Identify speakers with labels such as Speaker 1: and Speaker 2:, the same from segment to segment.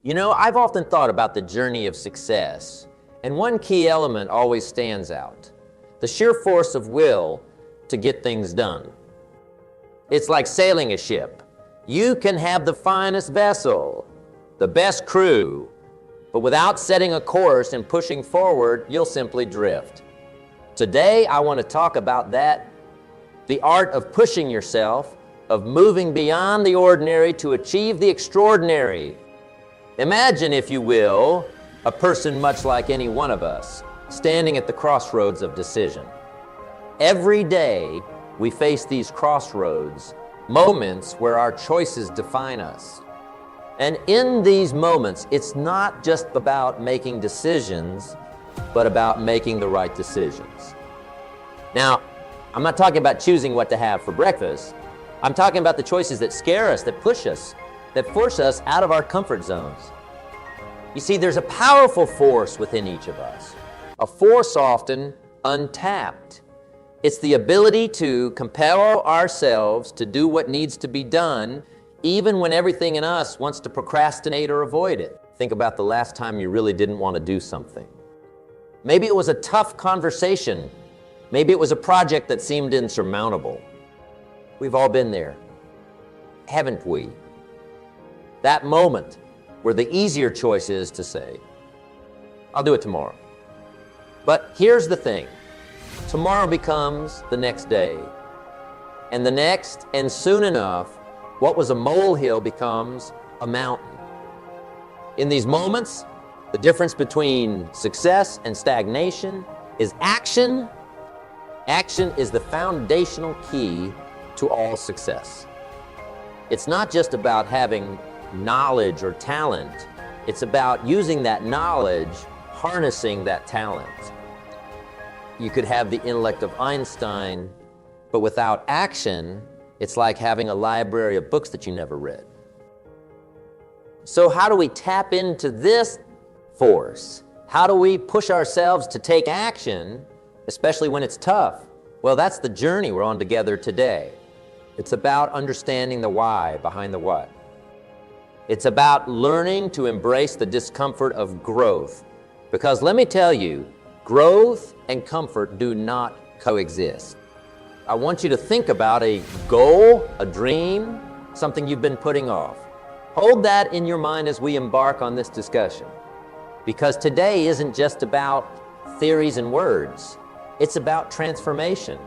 Speaker 1: You know, I've often thought about the journey of success, and one key element always stands out: the sheer force of will to get things done. It's like sailing a ship. You can have the finest vessel, the best crew, but without setting a course and pushing forward, you'll simply drift. Today, I want to talk about that, the art of pushing yourself, of moving beyond the ordinary to achieve the extraordinary. Imagine, if you will, a person much like any one of us, standing at the crossroads of decision. Every day, we face these crossroads, moments where our choices define us. And in these moments, it's not just about making decisions, but about making the right decisions. Now, I'm not talking about choosing what to have for breakfast. I'm talking about the choices that scare us, that push us, that force us out of our comfort zones. You see, there's a powerful force within each of us, a force often untapped. It's the ability to compel ourselves to do what needs to be done, even when everything in us wants to procrastinate or avoid it. Think about the last time you really didn't want to do something. Maybe it was a tough conversation. Maybe it was a project that seemed insurmountable. We've all been there, haven't we? That moment where the easier choice is to say, I'll do it tomorrow. But here's the thing. Tomorrow becomes the next day, and the next, and soon enough, what was a molehill becomes a mountain. In these moments, the difference between success and stagnation is action. Action is the foundational key to all success. It's not just about having knowledge or talent. It's about using that knowledge, harnessing that talent. You could have the intellect of Einstein, but without action, it's like having a library of books that you never read. So how do we tap into this force? How do we push ourselves to take action, especially when it's tough? Well, that's the journey we're on together today. It's about understanding the why behind the what. It's about learning to embrace the discomfort of growth. Because let me tell you, growth and comfort do not coexist. I want you to think about a goal, a dream, something you've been putting off. Hold that in your mind as we embark on this discussion. Because today isn't just about theories and words. It's about transformation.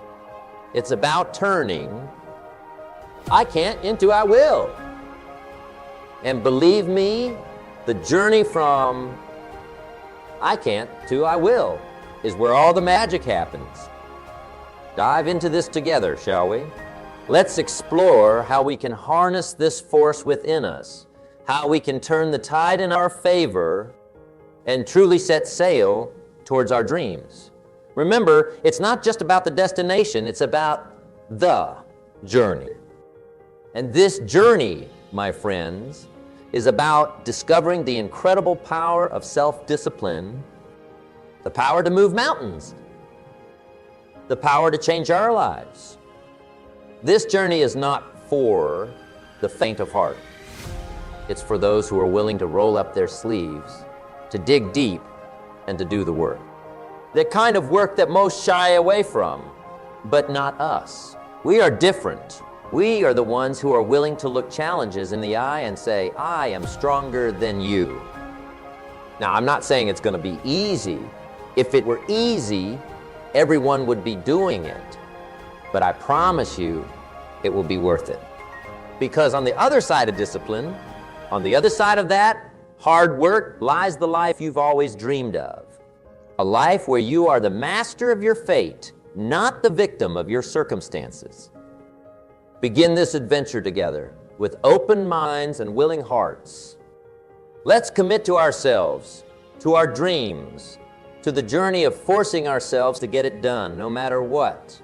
Speaker 1: It's about turning I can't into I will. And believe me, the journey from I can't to I will is where all the magic happens. Dive into this together, shall we? Let's explore how we can harness this force within us, how we can turn the tide in our favor and truly set sail towards our dreams. Remember, it's not just about the destination, it's about the journey. And this journey, my friends, is about discovering the incredible power of self-discipline, the power to move mountains, the power to change our lives. This journey is not for the faint of heart. It's for those who are willing to roll up their sleeves, to dig deep, and to do the work. The kind of work that most shy away from, but not us. We are different. We are the ones who are willing to look challenges in the eye and say, I am stronger than you. Now, I'm not saying it's going to be easy. If it were easy, everyone would be doing it. But I promise you, it will be worth it. Because on the other side of discipline, on the other side of that hard work, lies the life you've always dreamed of. A life where you are the master of your fate, not the victim of your circumstances. Begin this adventure together with open minds and willing hearts. Let's commit to ourselves, to our dreams, to the journey of forcing ourselves to get it done, no matter what.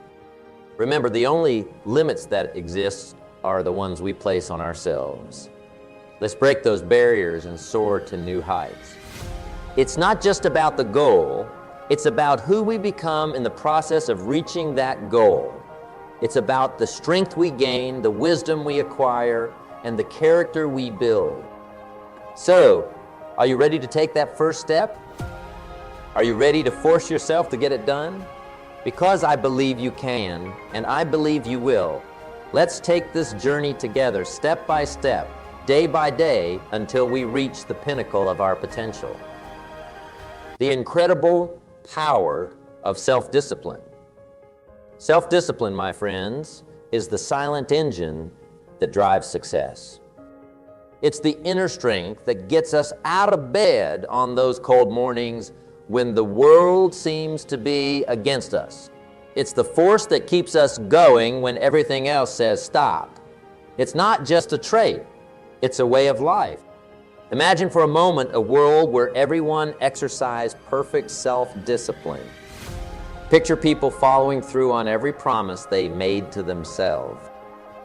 Speaker 1: Remember, the only limits that exist are the ones we place on ourselves. Let's break those barriers and soar to new heights. It's not just about the goal, it's about who we become in the process of reaching that goal. It's about the strength we gain, the wisdom we acquire, and the character we build. So, Are you ready to take that first step? Are you ready to force yourself to get it done? Because I believe you can, and I believe you will. Let's take this journey together, step by step, day by day, until we reach the pinnacle of our potential. The incredible power of self-discipline. Self-discipline, my friends, is the silent engine that drives success. It's the inner strength that gets us out of bed on those cold mornings when the world seems to be against us. It's the force that keeps us going when everything else says stop. It's not just a trait, it's a way of life. Imagine for a moment a world where everyone exercised perfect self-discipline. Picture people following through on every promise they made to themselves.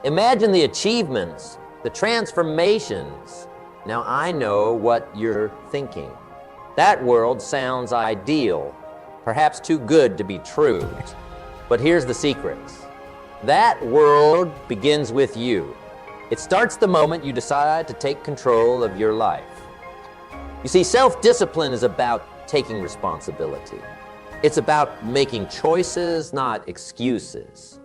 Speaker 1: Imagine the achievements, the transformations. Now I know what you're thinking. That world sounds ideal, perhaps too good to be true. But here's the secret. That world begins with you. It starts the moment you decide to take control of your life. You see, self-discipline is about taking responsibility. It's about making choices, not excuses.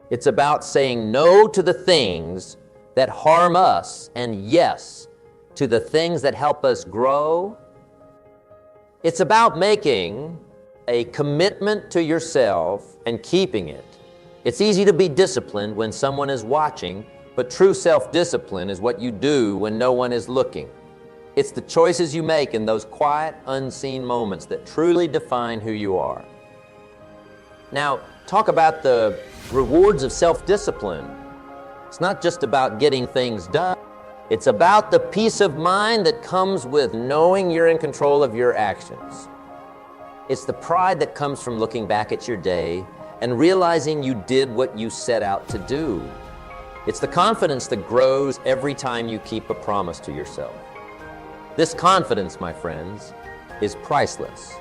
Speaker 1: It's about saying no to the things that harm us and yes to the things that help us grow. It's about making a commitment to yourself and keeping it. It's easy to be disciplined when someone is watching, but true self-discipline is what you do when no one is looking. It's the choices you make in those quiet, unseen moments that truly define who you are. Now, talk about the rewards of self-discipline. It's not just about getting things done. It's about the peace of mind that comes with knowing you're in control of your actions. It's the pride that comes from looking back at your day and realizing you did what you set out to do. It's the confidence that grows every time you keep a promise to yourself. This confidence, my friends, is priceless.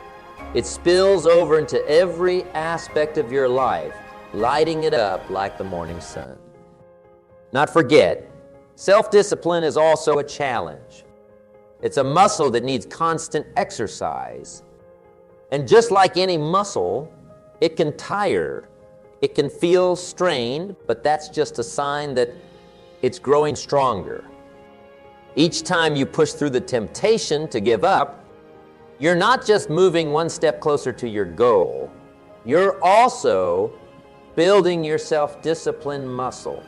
Speaker 1: It spills over into every aspect of your life, lighting it up like the morning sun. Not forget, self-discipline is also a challenge. It's a muscle that needs constant exercise. And just like any muscle, it can tire. It can feel strained, but that's just a sign that it's growing stronger. Each time you push through the temptation to give up, you're not just moving one step closer to your goal, you're also building your self-discipline muscle.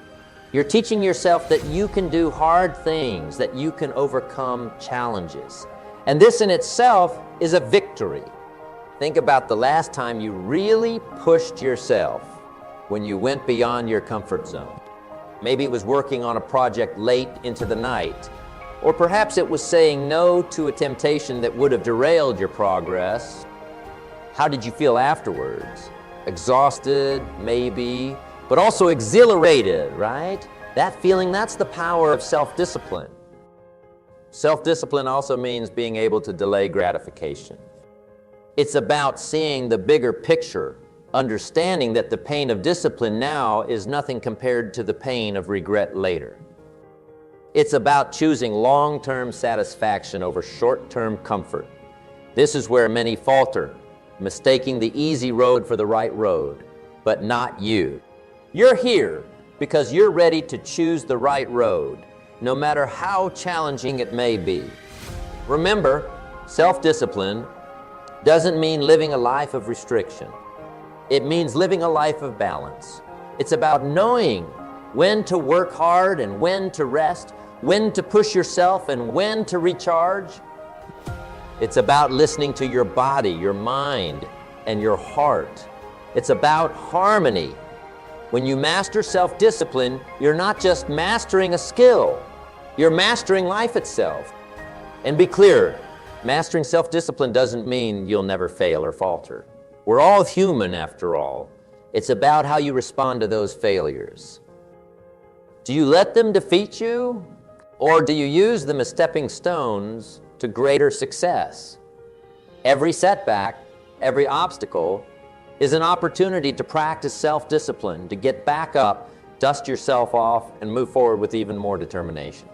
Speaker 1: You're teaching yourself that you can do hard things, that you can overcome challenges. And this in itself is a victory. Think about the last time you really pushed yourself when you went beyond your comfort zone. Maybe it was working on a project late into the night, or perhaps it was saying no to a temptation that would have derailed your progress. How did you feel afterwards? Exhausted, maybe, but also exhilarated, right? That feeling, that's the power of self-discipline. Self-discipline also means being able to delay gratification. It's about seeing the bigger picture, understanding that the pain of discipline now is nothing compared to the pain of regret later. It's about choosing long-term satisfaction over short-term comfort. This is where many falter, mistaking the easy road for the right road, but not you. You're here because you're ready to choose the right road, no matter how challenging it may be. Remember, self-discipline doesn't mean living a life of restriction. It means living a life of balance. It's about knowing when to work hard and when to rest, when to push yourself and when to recharge. It's about listening to your body, your mind, and your heart. It's about harmony. When you master self-discipline, you're not just mastering a skill, you're mastering life itself. And be clear, mastering self-discipline doesn't mean you'll never fail or falter. We're all human after all. It's about how you respond to those failures. Do you let them defeat you, or do you use them as stepping stones to greater success? Every setback, every obstacle is an opportunity to practice self-discipline, to get back up, dust yourself off, and move forward with even more determination.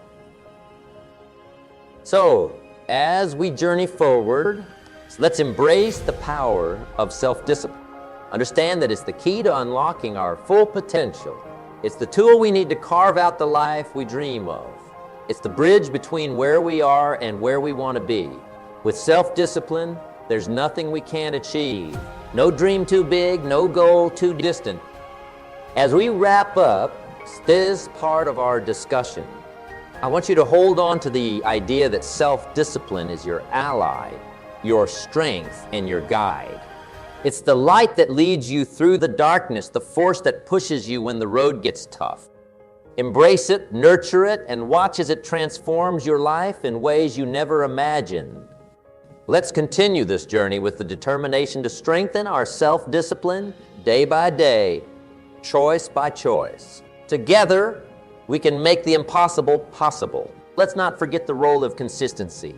Speaker 1: So, As we journey forward, let's embrace the power of self-discipline. Understand that it's the key to unlocking our full potential. It's the tool we need to carve out the life we dream of. It's the bridge between where we are and where we want to be. With self-discipline, there's nothing we can't achieve. No dream too big, no goal too distant. As we wrap up this part of our discussion, I want you to hold on to the idea that self-discipline is your ally, your strength, and your guide. It's the light that leads you through the darkness, the force that pushes you when the road gets tough. Embrace it, nurture it, and watch as it transforms your life in ways you never imagined. Let's continue this journey with the determination to strengthen our self-discipline day by day, choice by choice. Together, we can make the impossible possible. Let's not forget the role of consistency.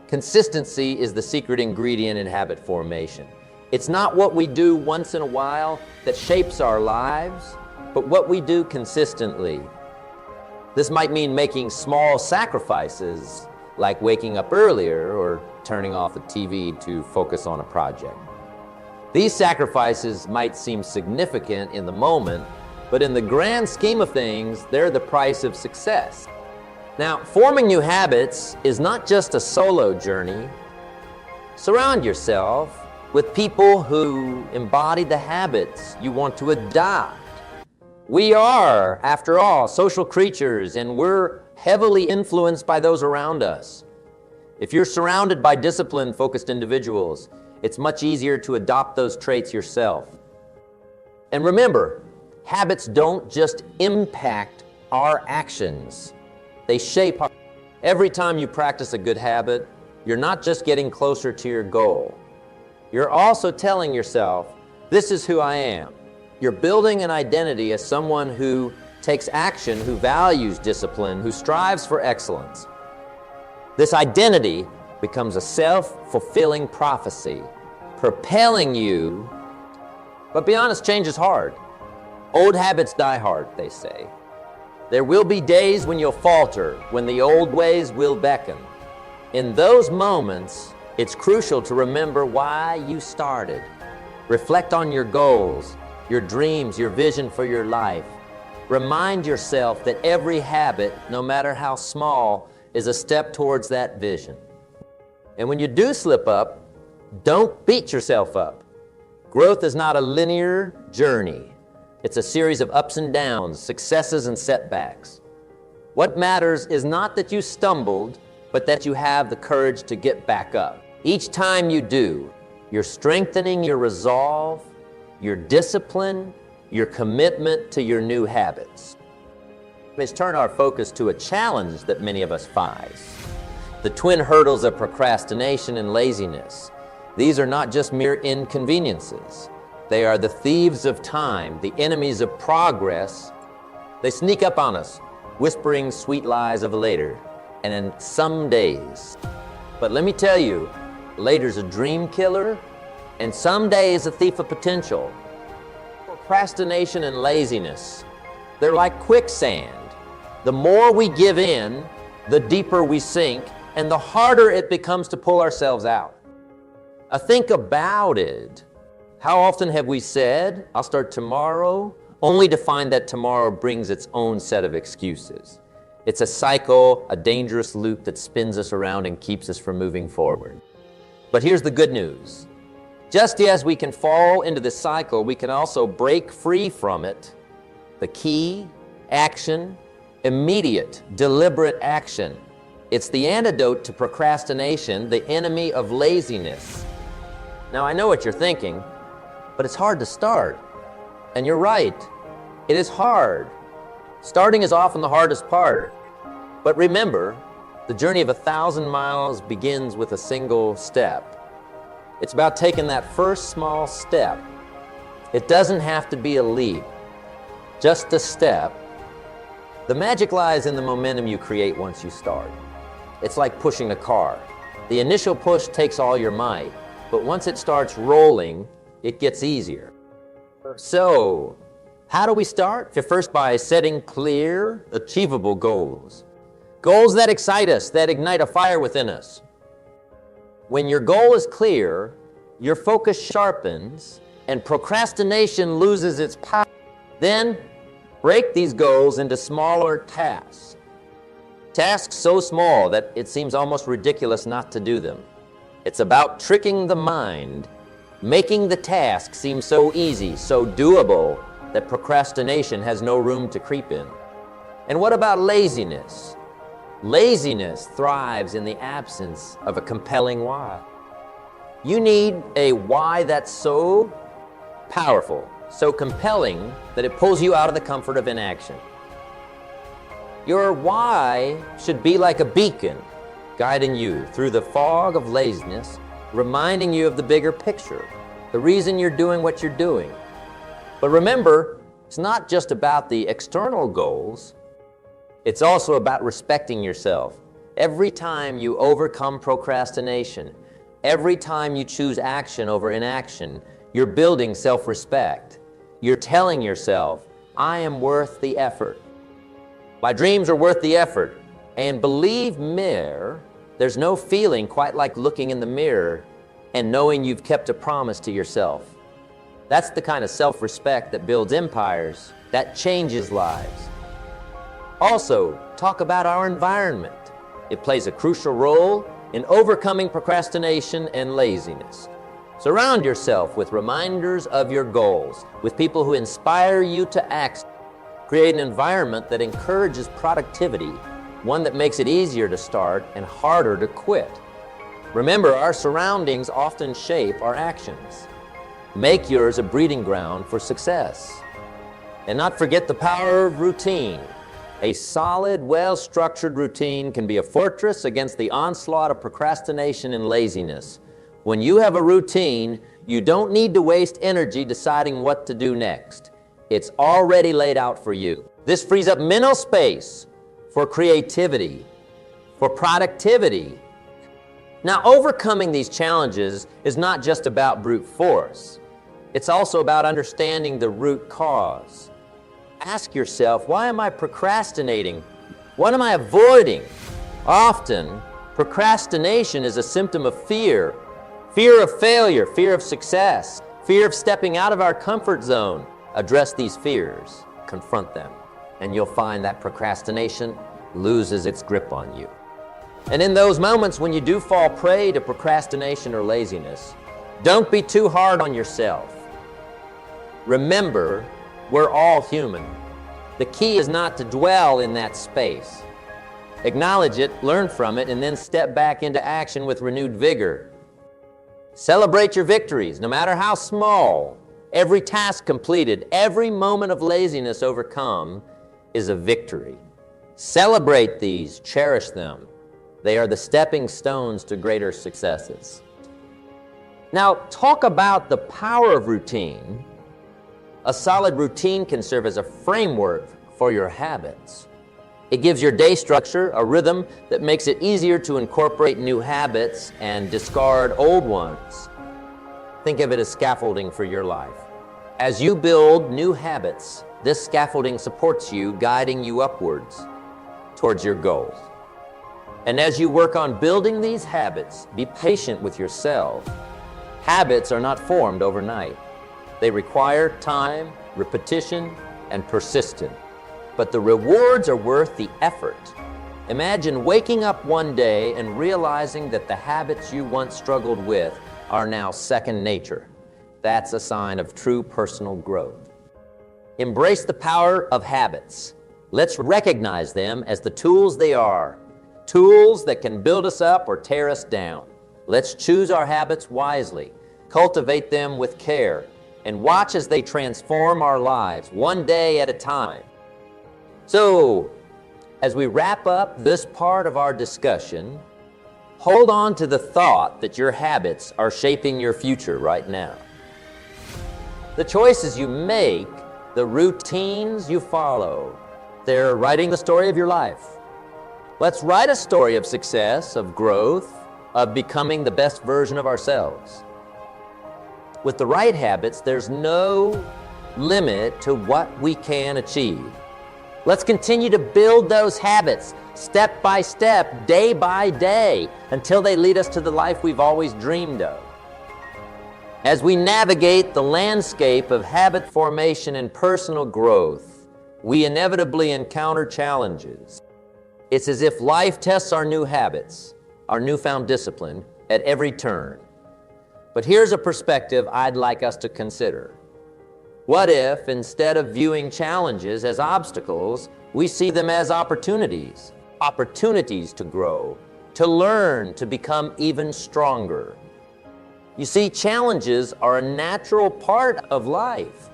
Speaker 1: Consistency is the secret ingredient in habit formation. It's not what we do once in a while that shapes our lives, but what we do consistently. This might mean making small sacrifices, like waking up earlier or turning off the TV to focus on a project. These sacrifices might seem significant in the moment, but in the grand scheme of things, they're the price of success. Now, forming new habits is not just a solo journey. Surround yourself with people who embody the habits you want to adopt. We are, after all, social creatures, and we're heavily influenced by those around us. If you're surrounded by discipline-focused individuals, it's much easier to adopt those traits yourself. And remember, habits don't just impact our actions. They shape our... Every time you practice a good habit, you're not just getting closer to your goal. You're also telling yourself, this is who I am. You're building an identity as someone who takes action, who values discipline, who strives for excellence. This identity becomes a self-fulfilling prophecy, propelling you. But be honest, change is hard. Old habits die hard, they say. There will be days when you'll falter, when the old ways will beckon. In those moments, it's crucial to remember why you started. Reflect on your goals, your dreams, your vision for your life. Remind yourself that every habit, no matter how small, is a step towards that vision. And when you do slip up, don't beat yourself up. Growth is not a linear journey. It's a series of ups and downs, successes and setbacks. What matters is not that you stumbled, but that you have the courage to get back up. Each time you do, you're strengthening your resolve, your discipline, your commitment to your new habits. Let's turn our focus to a challenge that many of us face. The twin hurdles of procrastination and laziness. These are not just mere inconveniences. They are the thieves of time, the enemies of progress. They sneak up on us, whispering sweet lies of later, and in some days. But let me tell you, later's a dream killer, and someday is a thief of potential. Procrastination and laziness, they're like quicksand. The more we give in, the deeper we sink, and the harder it becomes to pull ourselves out. Think about it. How often have we said, I'll start tomorrow, only to find that tomorrow brings its own set of excuses? It's a cycle, a dangerous loop that spins us around and keeps us from moving forward. But here's the good news. Just as we can fall into this cycle, we can also break free from it. The key, action, immediate, deliberate action. It's the antidote to procrastination, the enemy of laziness. Now, I know what you're thinking, but it's hard to start. And you're right, it is hard. Starting is often the hardest part. But remember, the journey of 1,000 miles begins with a single step. It's about taking that first small step. It doesn't have to be a leap, just a step. The magic lies in the momentum you create once you start. It's like pushing a car. The initial push takes all your might, but once it starts rolling, it gets easier. So, how do we start? First, by setting clear, achievable goals. Goals that excite us, that ignite a fire within us. When your goal is clear, your focus sharpens, and procrastination loses its power. Then break these goals into smaller tasks. Tasks so small that it seems almost ridiculous not to do them. It's about tricking the mind, making the task seem so easy, so doable, that procrastination has no room to creep in. And what about laziness? Laziness thrives in the absence of a compelling why. You need a why that's so powerful, so compelling, that it pulls you out of the comfort of inaction. Your why should be like a beacon, guiding you through the fog of laziness, reminding you of the bigger picture, the reason you're doing what you're doing. But remember, it's not just about the external goals, it's also about respecting yourself. Every time you overcome procrastination, every time you choose action over inaction, you're building self-respect. You're telling yourself, I am worth the effort. My dreams are worth the effort. And believe me, there's no feeling quite like looking in the mirror and knowing you've kept a promise to yourself. That's the kind of self-respect that builds empires, that changes lives. Also, talk about our environment. It plays a crucial role in overcoming procrastination and laziness. Surround yourself with reminders of your goals, with people who inspire you to act. Create an environment that encourages productivity, one that makes it easier to start and harder to quit. Remember, our surroundings often shape our actions. Make yours a breeding ground for success. And not forget the power of routine. A solid, well-structured routine can be a fortress against the onslaught of procrastination and laziness. When you have a routine, you don't need to waste energy deciding what to do next. It's already laid out for you. This frees up mental space for creativity, for productivity. Now, overcoming these challenges is not just about brute force. It's also about understanding the root cause. Ask yourself, why am I procrastinating? What am I avoiding? Often, procrastination is a symptom of fear. Fear of failure, fear of success, fear of stepping out of our comfort zone. Address these fears, confront them, and you'll find that procrastination loses its grip on you. And in those moments when you do fall prey to procrastination or laziness, don't be too hard on yourself. Remember, we're all human. The key is not to dwell in that space. Acknowledge it, learn from it, and then step back into action with renewed vigor. Celebrate your victories, no matter how small. Every task completed, every moment of laziness overcome is a victory. Celebrate these, cherish them. They are the stepping stones to greater successes. Now, talk about the power of routine. A solid routine can serve as a framework for your habits. It gives your day structure, a rhythm that makes it easier to incorporate new habits and discard old ones. Think of it as scaffolding for your life. As you build new habits, this scaffolding supports you, guiding you upwards towards your goals. And as you work on building these habits, be patient with yourself. Habits are not formed overnight. They require time, repetition, and persistence. But the rewards are worth the effort. Imagine waking up one day and realizing that the habits you once struggled with are now second nature. That's a sign of true personal growth. Embrace the power of habits. Let's recognize them as the tools they are, tools that can build us up or tear us down. Let's choose our habits wisely, cultivate them with care, and watch as they transform our lives one day at a time. So, as we wrap up this part of our discussion, hold on to the thought that your habits are shaping your future right now. The choices you make, the routines you follow, they're writing the story of your life. Let's write a story of success, of growth, of becoming the best version of ourselves. With the right habits, there's no limit to what we can achieve. Let's continue to build those habits step by step, day by day, until they lead us to the life we've always dreamed of. As we navigate the landscape of habit formation and personal growth, we inevitably encounter challenges. It's as if life tests our new habits, our newfound discipline, at every turn. But here's a perspective I'd like us to consider. What if, instead of viewing challenges as obstacles, we see them as opportunities? Opportunities to grow, to learn, to become even stronger. You see, challenges are a natural part of life.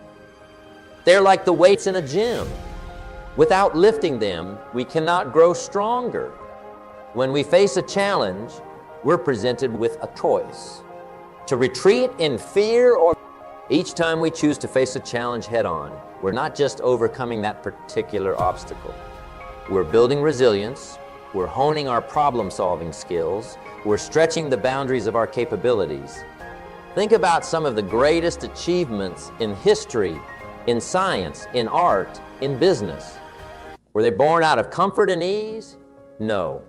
Speaker 1: They're like the weights in a gym. Without lifting them, we cannot grow stronger. When we face a challenge, we're presented with a choice. To retreat in fear or each time we choose to face a challenge head-on, we're not just overcoming that particular obstacle. We're building resilience, we're honing our problem-solving skills, we're stretching the boundaries of our capabilities. Think about some of the greatest achievements in history, in science, in art, in business. Were they born out of comfort and ease? No.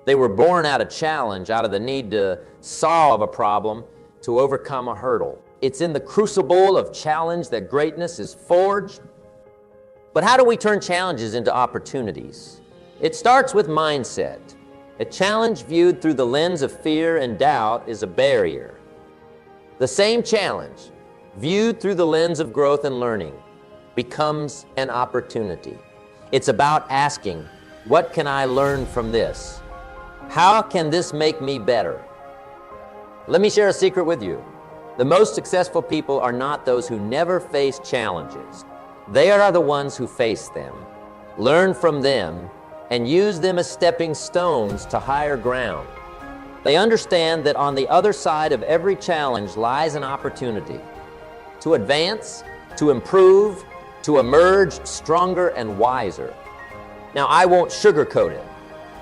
Speaker 1: They were born out of challenge, out of the need to solve a problem, to overcome a hurdle. It's in the crucible of challenge that greatness is forged. But how do we turn challenges into opportunities? It starts with mindset. A challenge viewed through the lens of fear and doubt is a barrier. The same challenge, viewed through the lens of growth and learning, becomes an opportunity. It's about asking, what can I learn from this? How can this make me better? Let me share a secret with you. The most successful people are not those who never face challenges. They are the ones who face them, learn from them, and use them as stepping stones to higher ground. They understand that on the other side of every challenge lies an opportunity to advance, to improve, to emerge stronger and wiser. Now, I won't sugarcoat it.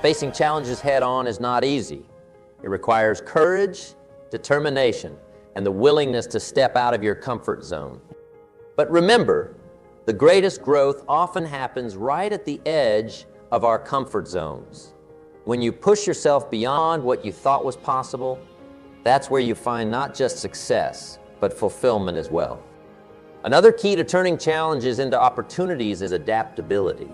Speaker 1: Facing challenges head-on is not easy. It requires courage, determination, and the willingness to step out of your comfort zone. But remember, the greatest growth often happens right at the edge of our comfort zones. When you push yourself beyond what you thought was possible, that's where you find not just success, but fulfillment as well. Another key to turning challenges into opportunities is adaptability.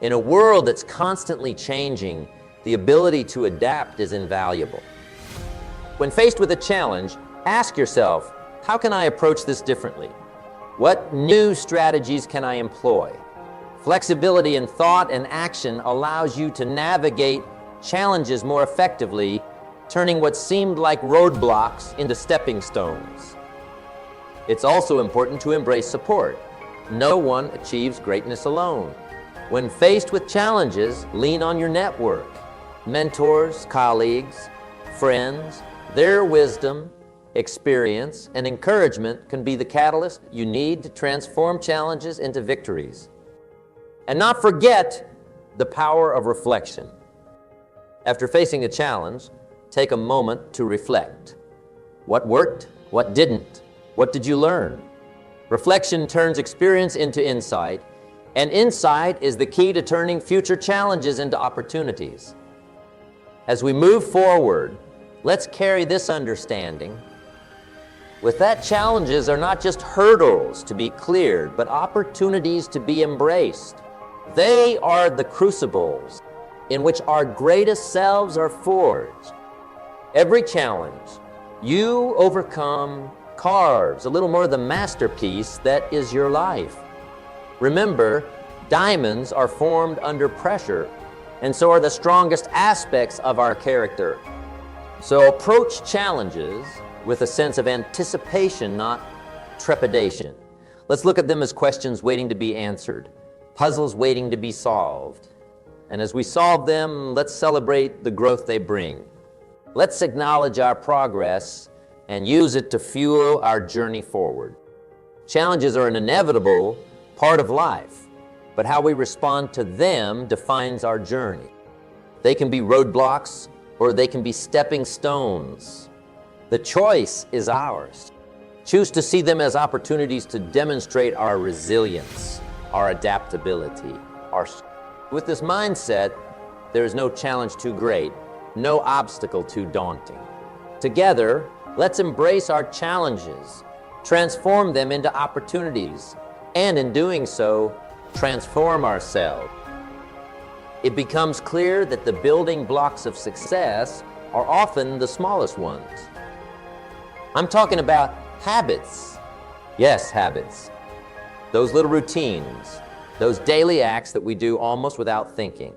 Speaker 1: In a world that's constantly changing, the ability to adapt is invaluable. When faced with a challenge, ask yourself, how can I approach this differently? What new strategies can I employ? Flexibility in thought and action allows you to navigate challenges more effectively, turning what seemed like roadblocks into stepping stones. It's also important to embrace support. No one achieves greatness alone. When faced with challenges, lean on your network. Mentors, colleagues, friends, their wisdom, experience, and encouragement can be the catalyst you need to transform challenges into victories. And not forget the power of reflection. After facing a challenge, take a moment to reflect. What worked? What didn't? What did you learn? Reflection turns experience into insight, and insight is the key to turning future challenges into opportunities. As we move forward, let's carry this understanding. With that, challenges are not just hurdles to be cleared, but opportunities to be embraced. They are the crucibles in which our greatest selves are forged. Every challenge you overcome carves a little more of the masterpiece that is your life. Remember, diamonds are formed under pressure, and so are the strongest aspects of our character. So approach challenges with a sense of anticipation, not trepidation. Let's look at them as questions waiting to be answered, puzzles waiting to be solved. And as we solve them, let's celebrate the growth they bring. Let's acknowledge our progress and use it to fuel our journey forward. Challenges are an inevitable part of life, but how we respond to them defines our journey. They can be roadblocks or they can be stepping stones. The choice is ours. Choose to see them as opportunities to demonstrate our resilience, our adaptability, With this mindset, there is no challenge too great, no obstacle too daunting. Together, let's embrace our challenges, transform them into opportunities, and in doing so, transform ourselves. It becomes clear that the building blocks of success are often the smallest ones. I'm talking about habits. Yes, habits. Those little routines, those daily acts that we do almost without thinking.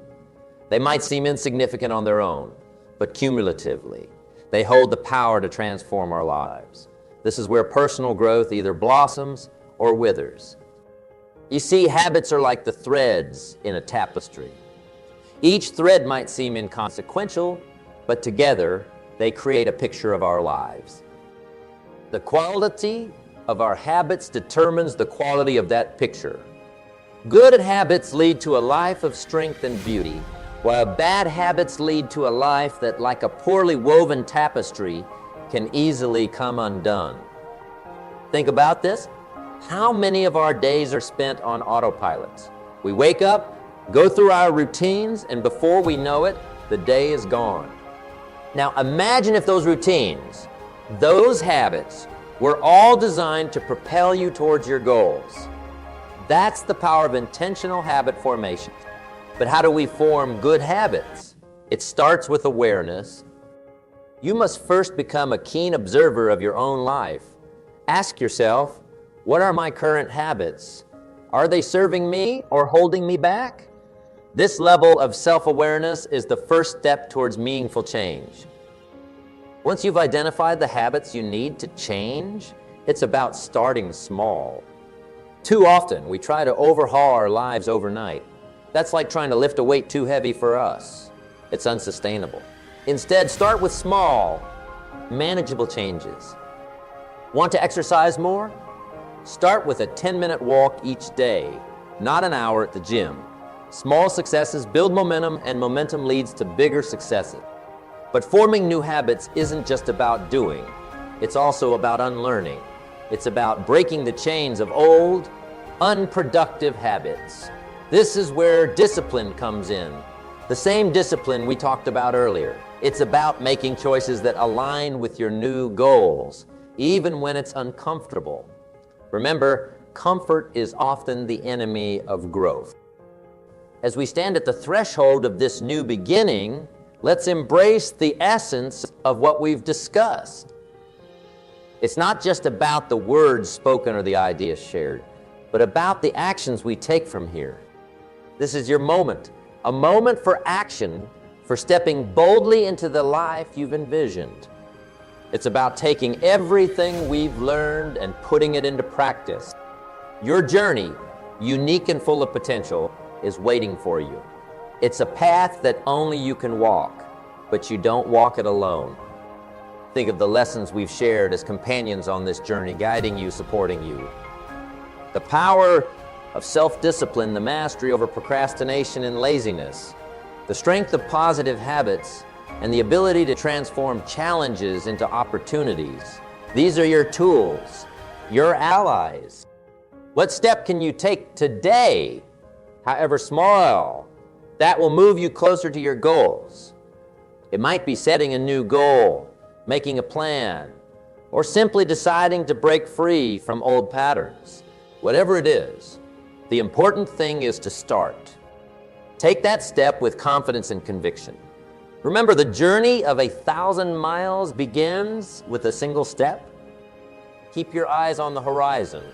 Speaker 1: They might seem insignificant on their own, but cumulatively, they hold the power to transform our lives. This is where personal growth either blossoms or withers. You see, habits are like the threads in a tapestry. Each thread might seem inconsequential, but together they create a picture of our lives. The quality of our habits determines the quality of that picture. Good habits lead to a life of strength and beauty, while bad habits lead to a life that, like a poorly woven tapestry, can easily come undone. Think about this. How many of our days are spent on autopilot? We wake up, go through our routines, and before we know it, the day is gone. Now imagine if those routines, those habits, were all designed to propel you towards your goals. That's the power of intentional habit formation. But how do we form good habits? It starts with awareness. You must first become a keen observer of your own life. Ask yourself, what are my current habits? Are they serving me or holding me back? This level of self-awareness is the first step towards meaningful change. Once you've identified the habits you need to change, it's about starting small. Too often, we try to overhaul our lives overnight. That's like trying to lift a weight too heavy for us. It's unsustainable. Instead, start with small, manageable changes. Want to exercise more? Start with a 10-minute walk each day, not an hour at the gym. Small successes build momentum, and momentum leads to bigger successes. But forming new habits isn't just about doing. It's also about unlearning. It's about breaking the chains of old, unproductive habits. This is where discipline comes in. The same discipline we talked about earlier. It's about making choices that align with your new goals, even when it's uncomfortable. Remember, comfort is often the enemy of growth. As we stand at the threshold of this new beginning, let's embrace the essence of what we've discussed. It's not just about the words spoken or the ideas shared, but about the actions we take from here. This is your moment, a moment for action, for stepping boldly into the life you've envisioned. It's about taking everything we've learned and putting it into practice. Your journey, unique and full of potential, is waiting for you. It's a path that only you can walk, but you don't walk it alone. Think of the lessons we've shared as companions on this journey, guiding you, supporting you. The power of self-discipline, the mastery over procrastination and laziness, the strength of positive habits, and the ability to transform challenges into opportunities. These are your tools, your allies. What step can you take today, however small, that will move you closer to your goals? It might be setting a new goal, making a plan, or simply deciding to break free from old patterns. Whatever it is, the important thing is to start. Take that step with confidence and conviction. Remember, the journey of 1,000 miles begins with a single step. Keep your eyes on the horizon.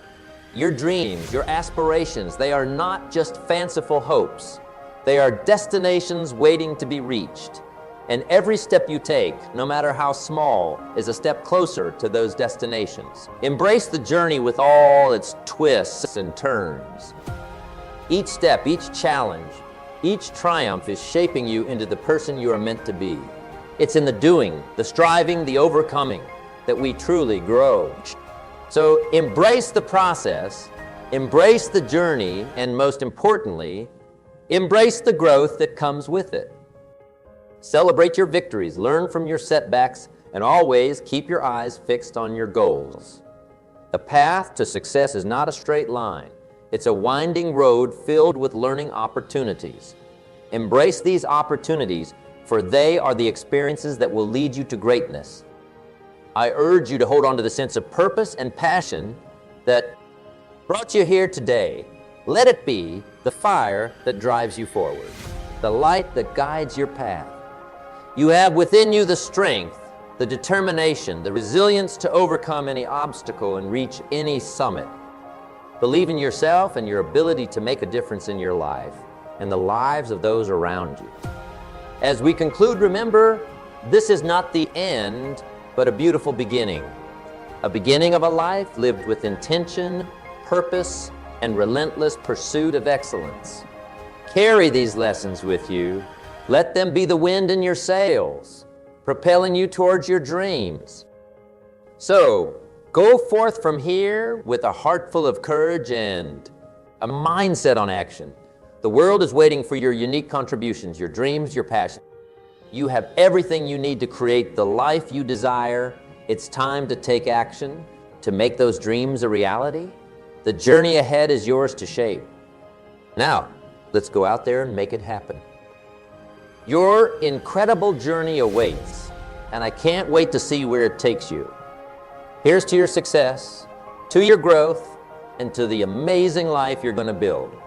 Speaker 1: Your dreams, your aspirations, they are not just fanciful hopes. They are destinations waiting to be reached. And every step you take, no matter how small, is a step closer to those destinations. Embrace the journey with all its twists and turns. Each step, each challenge, each triumph is shaping you into the person you are meant to be. It's in the doing, the striving, the overcoming that we truly grow. So embrace the process, embrace the journey, and most importantly, embrace the growth that comes with it. Celebrate your victories, learn from your setbacks, and always keep your eyes fixed on your goals. The path to success is not a straight line. It's a winding road filled with learning opportunities. Embrace these opportunities, for they are the experiences that will lead you to greatness. I urge you to hold on to the sense of purpose and passion that brought you here today. Let it be the fire that drives you forward, the light that guides your path. You have within you the strength, the determination, the resilience to overcome any obstacle and reach any summit. Believe in yourself and your ability to make a difference in your life and the lives of those around you. As we conclude, remember, this is not the end, but a beautiful beginning. A beginning of a life lived with intention, purpose, and relentless pursuit of excellence. Carry these lessons with you. Let them be the wind in your sails, propelling you towards your dreams. So, go forth from here with a heart full of courage and a mindset on action. The world is waiting for your unique contributions, your dreams, your passion. You have everything you need to create the life you desire. It's time to take action, to make those dreams a reality. The journey ahead is yours to shape. Now, let's go out there and make it happen. Your incredible journey awaits, and I can't wait to see where it takes you. Here's to your success, to your growth, and to the amazing life you're going to build.